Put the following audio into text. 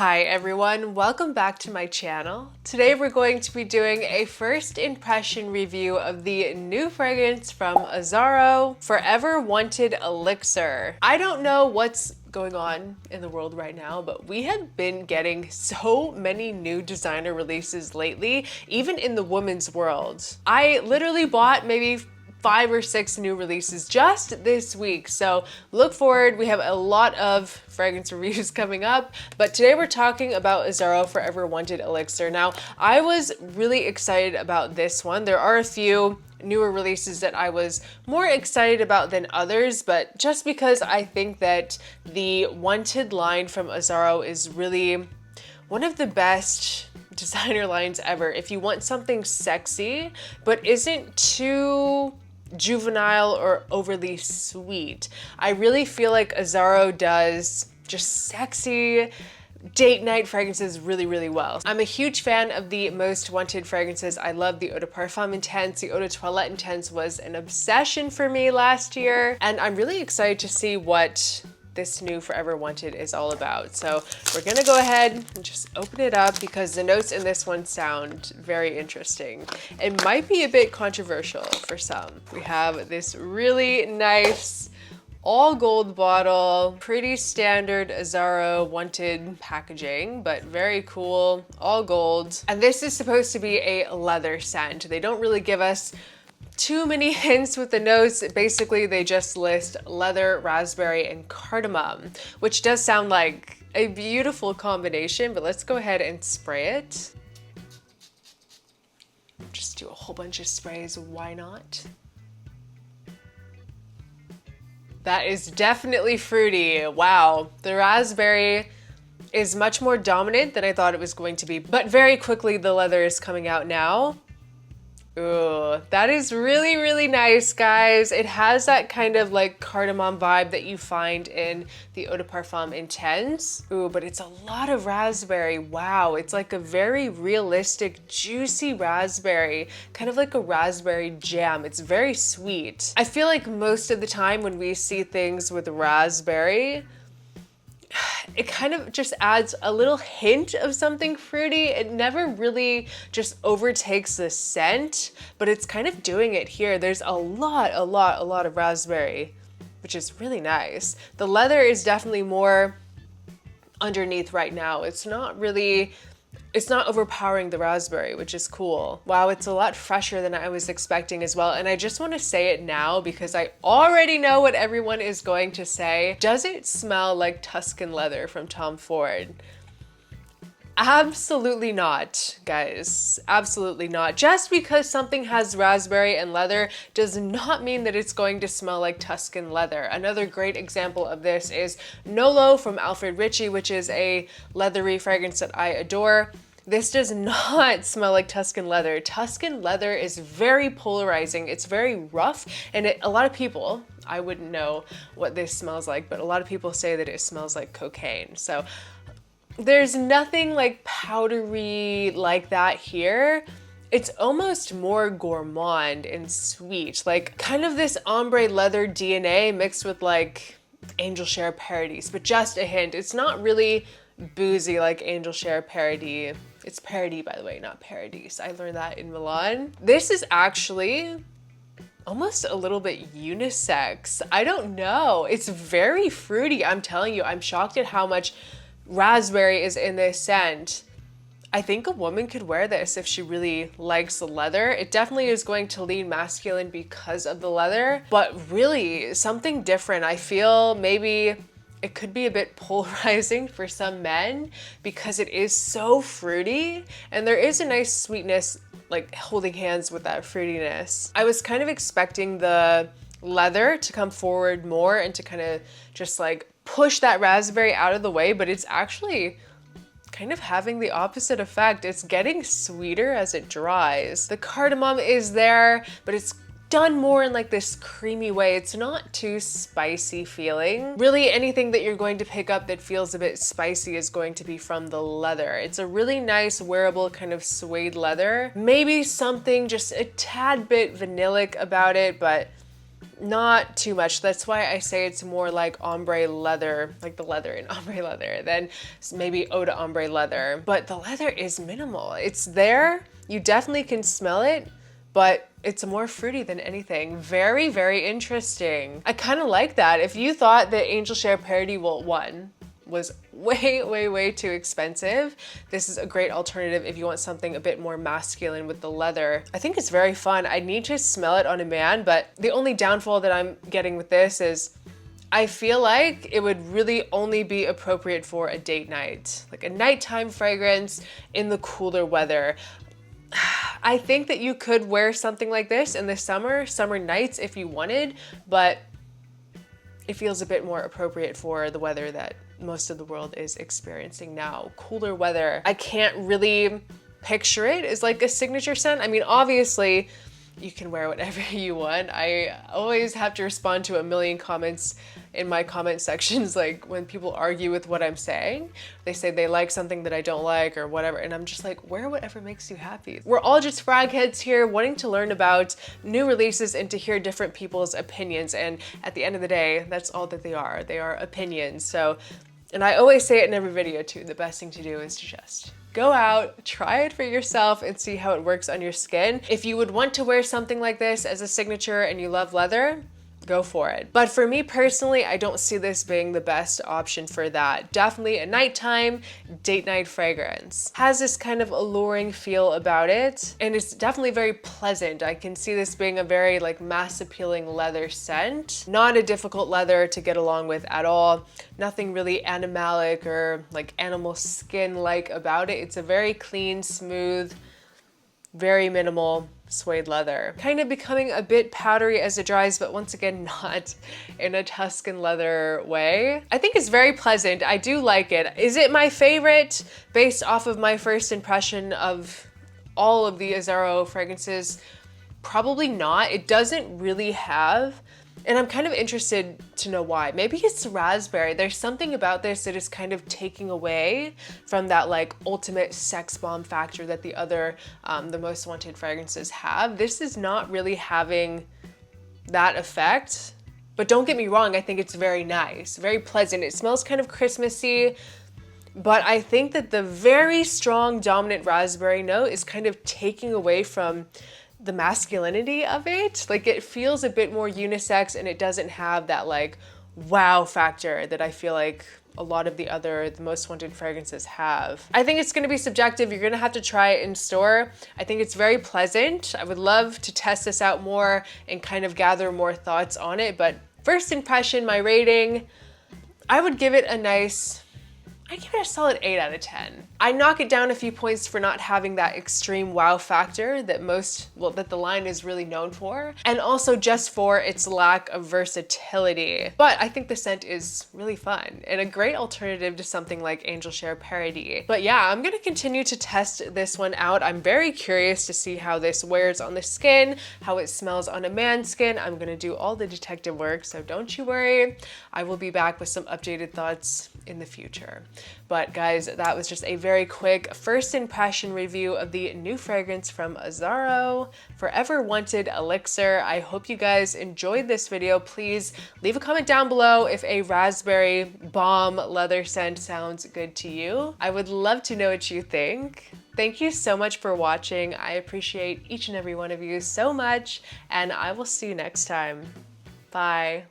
Hi everyone, welcome back to my channel. Today we're going to be doing a first impression review of the new fragrance from AZZARO, Forever Wanted Elixir. I don't know what's going on in the world right now, but we have been getting so many new designer releases lately, even in the women's world. I literally bought maybe 5 or 6 new releases just this week. So look forward, we have a lot of fragrance reviews coming up, but today we're talking about AZZARO Forever Wanted Elixir. Now, I was really excited about this one. There are a few newer releases that I was more excited about than others, but just because I think that the Wanted line from AZZARO is really one of the best designer lines ever. If you want something sexy, but isn't too juvenile or overly sweet, I really feel like AZZARO does just sexy date night fragrances really well. I'm a huge fan of the Most Wanted fragrances. I love the Eau de Parfum Intense. The Eau de Toilette Intense was an obsession for me last year, and I'm really excited to see what this new Forever Wanted is all about. So we're gonna go ahead and just open it up because the notes in this one sound very interesting. It might be a bit controversial for some. We have this really nice all gold bottle, pretty standard AZZARO Wanted packaging, but very cool, all gold. And this is supposed to be a leather scent. They don't really give us too many hints with the notes. Basically, they just list leather, raspberry, and cardamom, which does sound like a beautiful combination, but let's go ahead and spray it. Just do a whole bunch of sprays, why not? That is definitely fruity. Wow, the raspberry is much more dominant than I thought it was going to be, but very quickly the leather is coming out now. Ooh, that is really nice, guys. It has that kind of like cardamom vibe that you find in the Eau de Parfum Intense. Ooh, but it's a lot of raspberry. Wow, it's like a very realistic, juicy raspberry, kind of like a raspberry jam. It's very sweet. I feel like most of the time when we see things with raspberry, it kind of just adds a little hint of something fruity. It never really just overtakes the scent, but it's kind of doing it here. There's a lot of raspberry, which is really nice. The leather is definitely more underneath right now. It's not overpowering the raspberry, which is cool. Wow, it's a lot fresher than I was expecting as well. And I just want to say it now because I already know what everyone is going to say. Does it smell like Tuscan leather from Tom Ford? Absolutely not, guys. Absolutely not. Just because something has raspberry and leather does not mean that it's going to smell like Tuscan leather. Another great example of this is Nolo from Alfred Ritchie, which is a leathery fragrance that I adore. This does not smell like Tuscan leather. Tuscan leather is very polarizing. It's very rough, and a lot of people, I wouldn't know what this smells like, but a lot of people say that it smells like cocaine. So there's nothing like powdery like that here. It's almost more gourmand and sweet, like kind of this ombre leather DNA mixed with like Angel Share Paradis, but just a hint. It's not really boozy like Angel Share Paradis. It's Paradis, by the way, not Paradis. I learned that in Milan. This is actually almost a little bit unisex. I don't know. It's very fruity. I'm telling you, I'm shocked at how much raspberry is in this scent. I think a woman could wear this if she really likes the leather. It definitely is going to lean masculine because of the leather, but really something different. I feel maybe it could be a bit polarizing for some men because it is so fruity and there is a nice sweetness like holding hands with that fruitiness. I was kind of expecting the leather to come forward more and to kind of just like push that raspberry out of the way, but it's actually kind of having the opposite effect. It's getting sweeter as it dries. The cardamom is there, but it's done more in like this creamy way. It's not too spicy feeling. Really anything that you're going to pick up that feels a bit spicy is going to be from the leather. It's a really nice wearable kind of suede leather. Maybe something just a tad bit vanillic about it, but Not too much. That's why I say it's more like ombre leather, like the leather in ombre leather, than maybe eau de ombre leather. But the leather is minimal. It's there. You definitely can smell it, but it's more fruity than anything. Very, very interesting. I kind of like that. If you thought that Angel Share Parody was way too expensive, this is a great alternative if you want something a bit more masculine with the leather. I think it's very fun. I need to smell it on a man, but the only downfall that I'm getting with this is I feel like it would really only be appropriate for a date night, like a nighttime fragrance in the cooler weather. I think that you could wear something like this in the summer nights if you wanted, but it feels a bit more appropriate for the weather that most of the world is experiencing now. Cooler weather. I can't really picture it as like a signature scent. I mean, obviously you can wear whatever you want. I always have to respond to a million comments in my comment sections, like when people argue with what I'm saying. They say they like something that I don't like or whatever, and I'm just like, wear whatever makes you happy. We're all just frag heads here wanting to learn about new releases and to hear different people's opinions, and at the end of the day, that's all that they are. They are opinions. So, and I always say it in every video too, the best thing to do is to just go out, try it for yourself, and see how it works on your skin. If you would want to wear something like this as a signature and you love leather, go for it. But for me personally, I don't see this being the best option for that. Definitely a nighttime, date night fragrance. Has this kind of alluring feel about it, and it's definitely very pleasant. I can see this being a very like mass appealing leather scent. Not a difficult leather to get along with at all. Nothing really animalic or like animal skin-like about it. It's a very clean, smooth, very minimal suede leather. Kind of becoming a bit powdery as it dries, but once again, not in a Tuscan leather way. I think it's very pleasant. I do like it. Is it my favorite based off of my first impression of all of the AZZARO fragrances? Probably not. It doesn't really have, and I'm kind of interested to know why. Maybe it's raspberry. There's something about this that is kind of taking away from that like ultimate sex bomb factor that the other, the Most Wanted fragrances have. This is not really having that effect, but don't get me wrong, I think it's very nice, very pleasant. It smells kind of Christmassy, but I think that the very strong dominant raspberry note is kind of taking away from the masculinity of it. Like it feels a bit more unisex, and it doesn't have that like wow factor that I feel like a lot of the Most Wanted fragrances have. I think it's gonna be subjective. You're gonna have to try it in store. I think it's very pleasant. I would love to test this out more and kind of gather more thoughts on it, but first impression, my rating, I would give it a nice, I give it a solid 8 out of 10. I knock it down a few points for not having that extreme wow factor that that the line is really known for, and also just for its lack of versatility. But I think the scent is really fun and a great alternative to something like Angel Share Parody. But yeah, I'm gonna continue to test this one out. I'm very curious to see how this wears on the skin, how it smells on a man's skin. I'm gonna do all the detective work, so don't you worry. I will be back with some updated thoughts in the future. But guys, that was just a very quick first impression review of the new fragrance from AZZARO, Forever Wanted Elixir. I hope you guys enjoyed this video. Please leave a comment down below if a raspberry bomb leather scent sounds good to you. I would love to know what you think. Thank you so much for watching. I appreciate each and every one of you so much, and I will see you next time. Bye.